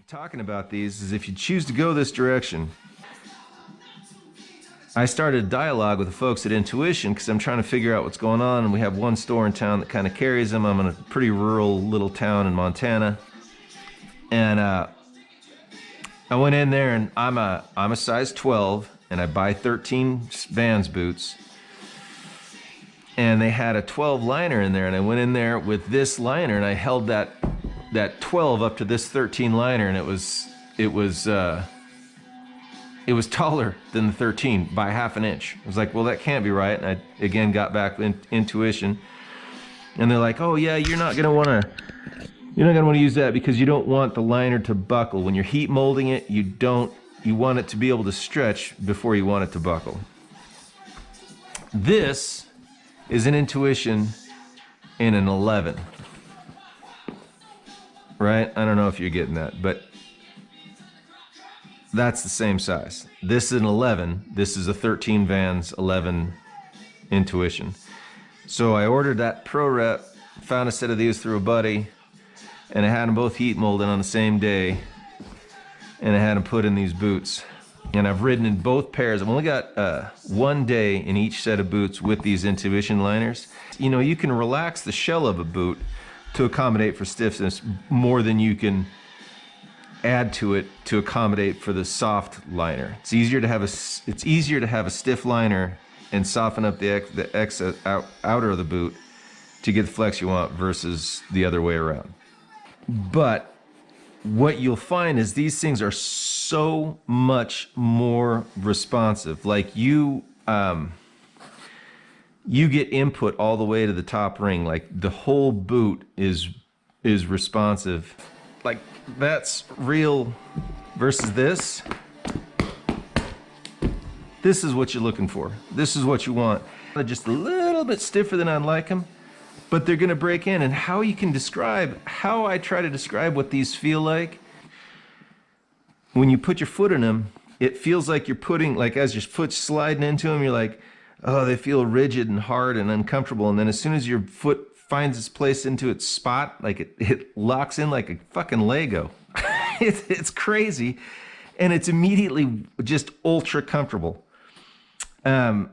talking about these is if you choose to go this direction. I started a dialogue with the folks at Intuition because I'm trying to figure out what's going on, and we have one store in town that kind of carries them. I'm in a pretty rural little town in Montana, and I went in there, and I'm a size 12, and I buy 13 Vans boots, and they had a 12 liner in there, and I went in there with this liner, and I held that 12 up to this 13 liner, and it was taller than the 13 by half an inch. I was like, well, that can't be right. And I again got back Intuition, and they're like, oh yeah, you're not gonna want to use that because you don't want the liner to buckle. When you're heat molding it, you want it to be able to stretch before you want it to buckle. This is an Intuition in an 11, right? I don't know if you're getting that, but that's the same size. This is an 11. This is a 13 Vans 11 Intuition. So I ordered that Pro Rep, found a set of these through a buddy, and I had them both heat molded on the same day, and I had them put in these boots. And I've ridden in both pairs. I've only got 1 day in each set of boots with these Intuition liners. You know, you can relax the shell of a boot to accommodate for stiffness more than you can add to it to accommodate for the soft liner. It's easier to have a stiff liner and soften up the excess outer of the boot to get the flex you want versus the other way around. But what you'll find is these things are so much more responsive. Like you get input all the way to the top ring. Like the whole boot is responsive. Like that's real versus this. This is what you're looking for. This is what you want. They're just a little bit stiffer than I'd like them, but they're gonna break in. And how I try to describe what these feel like, when you put your foot in them, it feels like you're putting, like as your foot's sliding into them, you're like, oh, they feel rigid and hard and uncomfortable. And then as soon as your foot finds its place into its spot, like it locks in like a fucking Lego. It's crazy, and it's immediately just ultra comfortable. The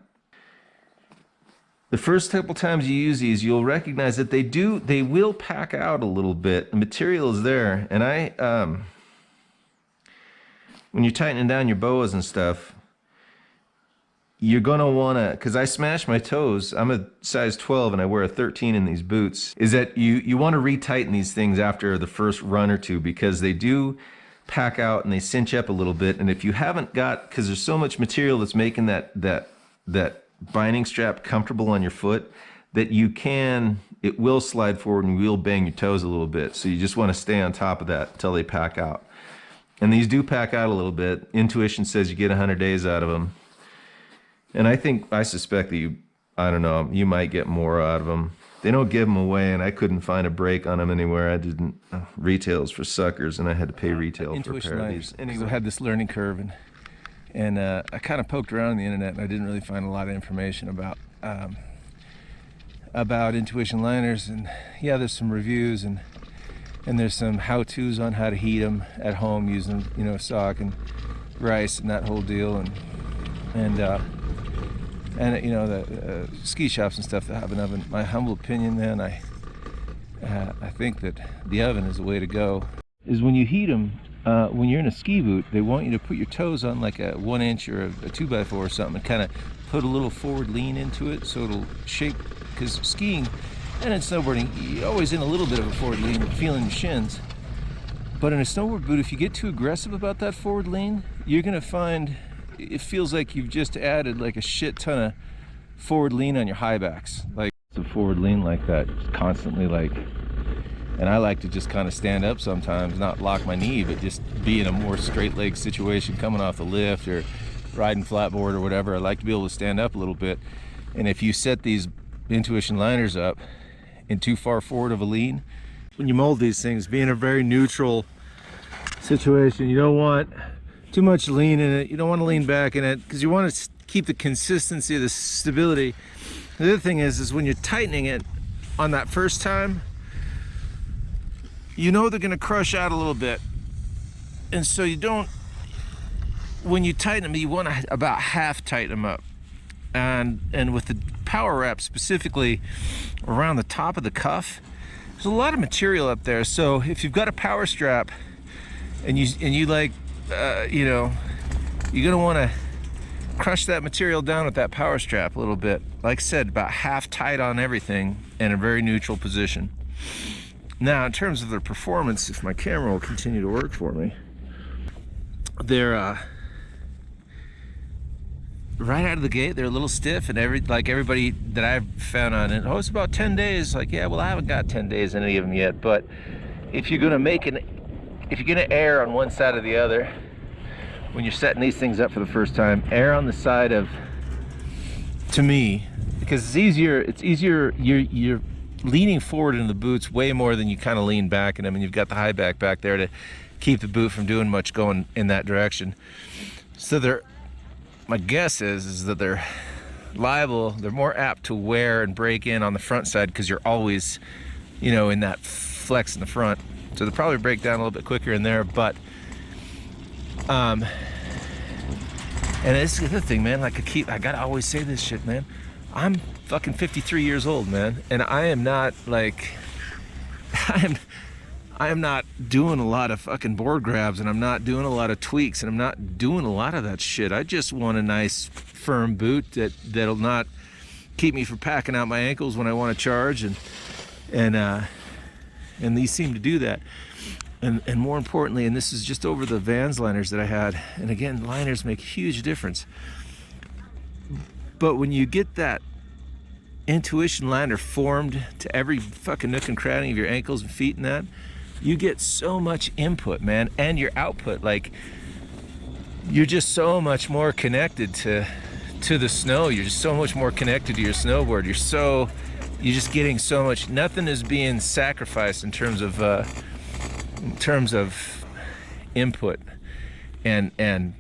first couple times you use these, you'll recognize that they will pack out a little bit. The material is there, and when you're tightening down your boas and stuff, you're gonna wanna, because I smash my toes, I'm a size 12 and I wear a 13 in these boots, is that you wanna retighten these things after the first run or two, because they do pack out and they cinch up a little bit. And if you haven't got, because there's so much material that's making that binding strap comfortable on your foot, that it will slide forward and you will bang your toes a little bit. So you just wanna stay on top of that until they pack out. And these do pack out a little bit. Intuition says you get 100 days out of them. And I suspect that I don't know, you might get more out of them. They don't give them away, and I couldn't find a break on them anywhere. I didn't, retails for suckers, and I had to pay retail for a pair of these. Anyway, I had this learning curve, and I kind of poked around on the internet, and I didn't really find a lot of information about Intuition liners. And yeah, there's some reviews, and there's some how-tos on how to heat them at home using, you know, sock and rice and that whole deal, and you know, the ski shops and stuff that have an oven. My humble opinion, man, I think that the oven is the way to go. Is when you heat them, when you're in a ski boot, they want you to put your toes on like a 1 inch or a 2x4 or something, and kind of put a little forward lean into it so it'll shake. Because skiing and in snowboarding, you're always in a little bit of a forward lean, feeling your shins. But in a snowboard boot, if you get too aggressive about that forward lean, you're gonna find it feels like you've just added like a shit ton of forward lean on your high backs. Like the forward lean like that, constantly, like, and I like to just kind of stand up sometimes, not lock my knee, but just be in a more straight leg situation coming off the lift or riding flatboard or whatever. I like to be able to stand up a little bit. And if you set these Intuition liners up in too far forward of a lean, when you mold these things, be in a very neutral situation. You don't want too much lean in it. You don't want to lean back in it, because you want to keep the consistency of the stability. The other thing is when you're tightening it on that first time, you know they're going to crush out a little bit. so you don't, when you tighten them, you want to about half tighten them up. And with the power wrap specifically around the top of the cuff, there's a lot of material up there. So if you've got a power strap and you like, you know, you're gonna want to crush that material down with that power strap a little bit. Like I said, about half tight on everything in a very neutral position. Now, in terms of their performance, if my camera will continue to work for me, they're right out of the gate, they're a little stiff, and like everybody that I've found on it, oh, it's about 10 days. Like, yeah, well, I haven't got 10 days in any of them yet, but if you're gonna err on one side or the other, when you're setting these things up for the first time, err on the side of, to me, because it's easier, you're leaning forward in the boots way more than you kind of lean back in them, and you've got the high back there to keep the boot from doing much going in that direction. So my guess is that they're more apt to wear and break in on the front side because you're always, you know, in that flex in the front. So they'll probably break down a little bit quicker in there, but and this is the thing, man, like I gotta always say this shit, man. I'm fucking 53 years old, man, and I am not like, I am not doing a lot of fucking board grabs, and I'm not doing a lot of tweaks, and I'm not doing a lot of that shit. I just want a nice firm boot that'll not keep me from packing out my ankles when I want to charge, and these seem to do that. And more importantly, and this is just over the Vans liners that I had, and again, liners make a huge difference. But when you get that Intuition liner formed to every fucking nook and cranny of your ankles and feet and that, you get so much input, man, and your output. Like, you're just so much more connected to the snow. You're just so much more connected to your snowboard. You're just getting so much. Nothing is being sacrificed in terms of input and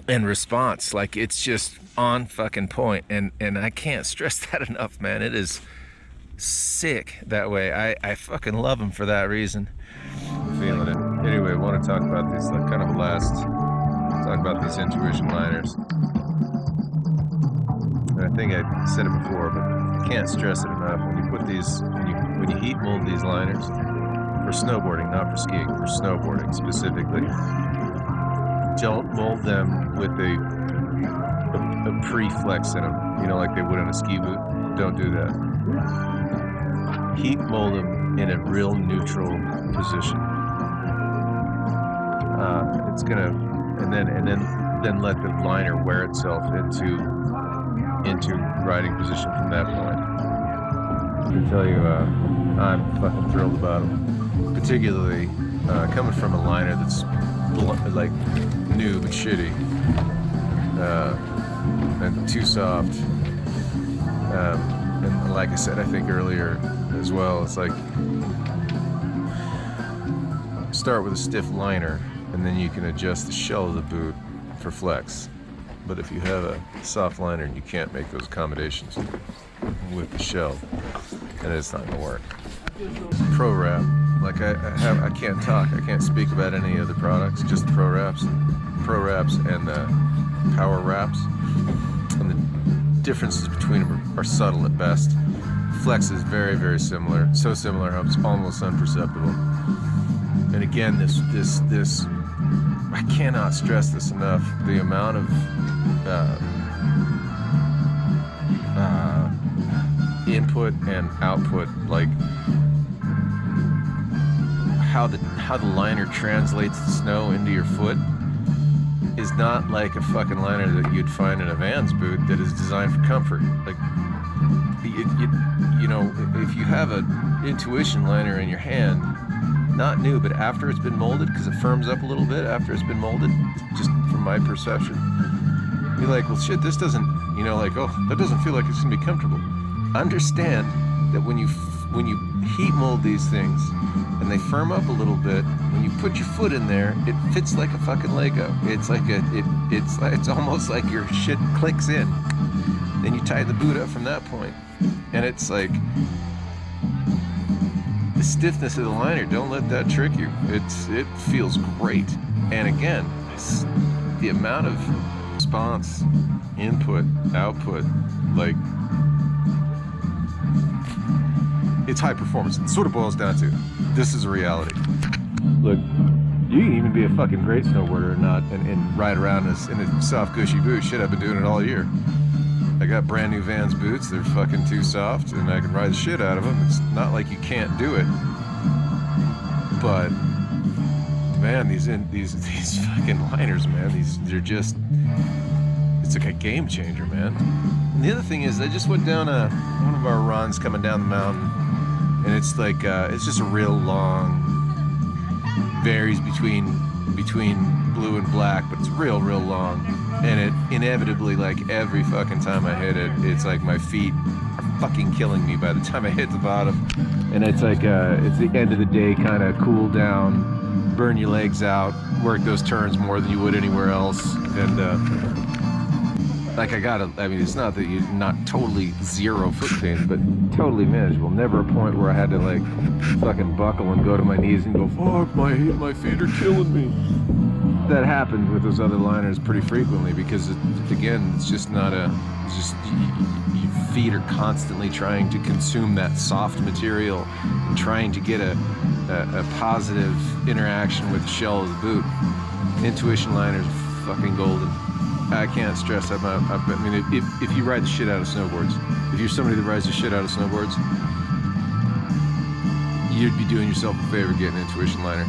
response. Like, it's just on fucking point, and I can't stress that enough, man. It is sick that way. I fucking love them for that reason. Feeling it. Anyway, I want to talk about these, like, kind of talk about these Intuition liners. And I think I said it before, but I can't stress it enough. When you put these, when you heat mold these liners for snowboarding, not for skiing, for snowboarding specifically, don't mold them with a pre-flex in them, you know, like they would on a ski boot. Don't do that. Heat mold them in a real neutral position. It's gonna, and then let the liner wear itself into riding position from that point. I can tell you, I'm fucking thrilled about them. Particularly coming from a liner that's like new but shitty, and too soft. And like I said, I think earlier as well, it's like, start with a stiff liner, and then you can adjust the shell of the boot for flex. But if you have a soft liner and you can't make those accommodations with the shell, then it's not gonna work. Pro wrap, like I can't speak about any other products, just the pro wraps and the power wraps. And the differences between them are subtle at best. Flex is very, very similar, so similar it's almost imperceptible. And again, this I cannot stress this enough, the amount of input and output, like how the liner translates the snow into your foot is not like a fucking liner that you'd find in a Vans boot that is designed for comfort. Like, you know, if you have an Intuition liner in your hand, not new, but after it's been molded, because it firms up a little bit after it's been molded, just from my perception, you're like, well, shit, this doesn't, you know, like, oh, that doesn't feel like it's gonna be comfortable. Understand that when you heat mold these things and they firm up a little bit, when you put your foot in there, it fits like a fucking Lego. It's like it's almost like your shit clicks in. Then you tie the boot up from that point, and it's like, the stiffness of the liner, don't let that trick you. It feels great. And again, it's the amount of response, input, output, like, it's high performance. It sort of boils down to, this is a reality. Look, you can even be a fucking great snowboarder and ride around in a soft, gushy boot. Shit, I've been doing it all year. I got brand new Vans boots. They're fucking too soft, and I can ride the shit out of them. It's not like you can't do it, but man, these fucking liners, man, they're just, it's like a game changer, man. And the other thing is, I just went down one of our runs coming down the mountain, and it's like it's just a real long, varies between blue and black, but it's real long. And it inevitably, like every fucking time I hit it, it's like my feet are fucking killing me by the time I hit the bottom. And it's like it's the end of the day kind of cool down, burn your legs out, work those turns more than you would anywhere else. And like I mean, it's not that you're not totally zero foot pain, but totally manageable. Never a point where I had to like fucking buckle and go to my knees and go, fuck, my feet are killing me. That happens with those other liners pretty frequently because it's just not it's just your feet are constantly trying to consume that soft material and trying to get a positive interaction with the shell of the boot. Intuition liners are fucking golden. I can't stress that. I mean, if you ride the shit out of snowboards, if you're somebody that rides the shit out of snowboards, you'd be doing yourself a favor getting an intuition liner.